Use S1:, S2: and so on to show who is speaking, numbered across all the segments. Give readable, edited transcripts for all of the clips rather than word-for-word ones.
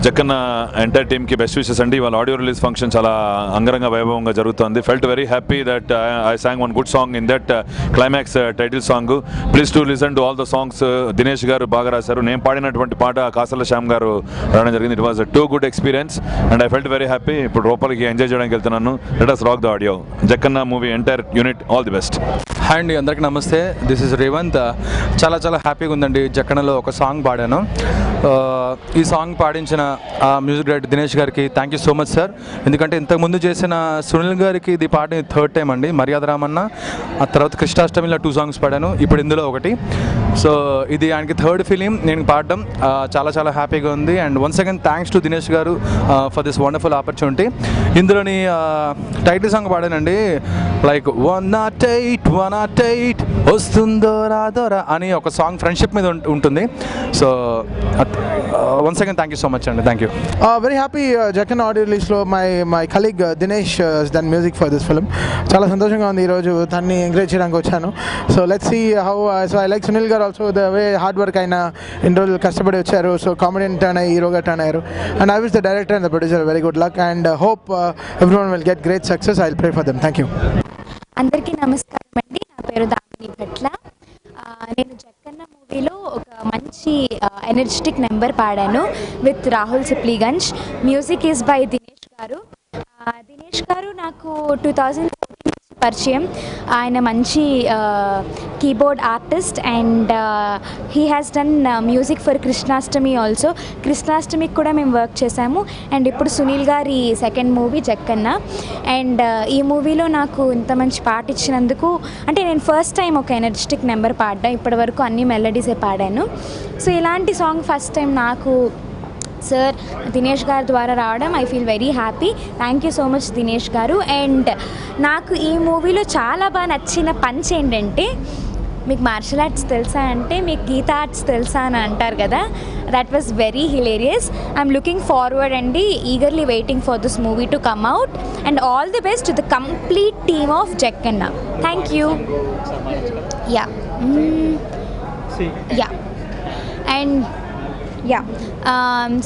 S1: Jakkanna entire టీమ్కి best wishes అండి. వాళ్ళ ఆడియో రిలీజ్ ఫంక్షన్ చాలా అంగరంగ వైభవంగా జరుగుతుంది. Felt very happy that I song one good song in that climax title song. Please to listen to all the songs. Dinesh గారు బాగా రాశారు. నేను పాడినటువంటి పాట కాసల శ్యామ్ గారు రావడం జరిగింది. It was too good experience and I felt very happy. ఇప్పుడు రూపాయలకి ఎంజాయ్ చేయడానికి వెళ్తున్నాను. Let us rock the audio. Jakkanna movie entire unit all the best.
S2: Hi అండి, అందరికీ నమస్తే. This is Revanth. చాలా హ్యాపీగా ఉందండి. జక్కన్నలో ఒక సాంగ్ పాడాను. ఈ సాంగ్ పాడించిన మ్యూజిక్ డైరెక్టర్ దినేష్ గారికి thank you so much sir. ఎందుకంటే ఇంతకుముందు చేసిన సునీల్ గారికి ఇది పాడిన థర్డ్ టైం అండి. మర్యాద రామన్న, ఆ తర్వాత కృష్ణాష్టమిలో 2 సాంగ్స్ పాడాను, ఇప్పుడు ఇందులో ఒకటి. సో ఇది ఆయనకి థర్డ్ ఫిలిం నేను పాడడం. చాలా హ్యాపీగా ఉంది. And once again thanks to Dinesh గారు ఫర్ దిస్ వండర్ఫుల్ ఆపర్చునిటీ. ఇందులోని టైటిల్ సాంగ్ పాడానండి, లైక్ 108 వస్తుందో రాదోరా అని ఒక సాంగ్ ఫ్రెండ్షిప్ మీద ఉంటుంది. So once again thank you so much అండి. Thank you.
S3: Very happy Jackanna audio release లో my colleague Dinesh has done music for this film. చాలా సంతోషంగా ఉంది ఈరోజు తన్ని ఎంకరేజ్ చేయడానికి వచ్చాను. So let's see how. So I like Sunil గారు also the way hard work అయినా ఇన్ని రోజులు కష్టపడి వచ్చారు. సో కామెడియన్ టర్న్ అయ్యి హీరోగా టర్న్ అయ్యారు. And I wish the director and the producer very good luck and hope everyone will get great success. I will pray for them. Thank you.
S4: అందరికీ నమస్కారం అండి. నా పేరు దామిని భట్ల. నేను జక్కన్న మూవీలో ఒక మంచి ఎనర్జెటిక్ నెంబర్ పాడాను with Rahul Sipligunj. Music is by Dinesh గారు. దినేష్ గారు నాకు 2014 పరిచయం. ఆయన మంచి keyboard artist and he has done music for Krishnashtami also. కృష్ణాష్టమికి కూడా మేము వర్క్ చేశాము. అండ్ ఇప్పుడు సునీల్ గారి సెకండ్ మూవీ జక్కన్న. అండ్ ఈ మూవీలో నాకు ఇంత మంచి పాట ఇచ్చినందుకు, అంటే నేను ఫస్ట్ టైం ఒక ఎనర్జెటిక్ నెంబర్ పాడ్డా. ఇప్పటి వరకు అన్ని మెలడీసే పాడాను. సో ఇలాంటి సాంగ్ ఫస్ట్ టైం నాకు సార్ దినేష్ గారి ద్వారా రావడం I feel very happy. Thank you so much Dinesh గారు. అండ్ నాకు ఈ మూవీలో చాలా బాగా నచ్చిన పంచ్ ఏంటంటే, మీకు మార్షల్ ఆర్ట్స్ తెలుసా అంటే మీకు గీతా ఆర్ట్స్ తెలుసా అని అంటారు కదా. That was very hilarious. I'm looking forward అండి, eagerly waiting for this movie to come out. And all the best to the complete team of Jakkanna. Thank you. Yeah and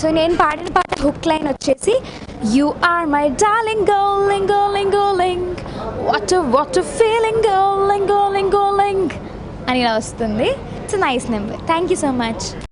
S4: so నేను పాడిన పాట హుక్ లైన్ వచ్చేసి you are my darling girling girling girling what feeling girling girling girling అని ఇలా వస్తుంది. It's nice number. Thank you so much.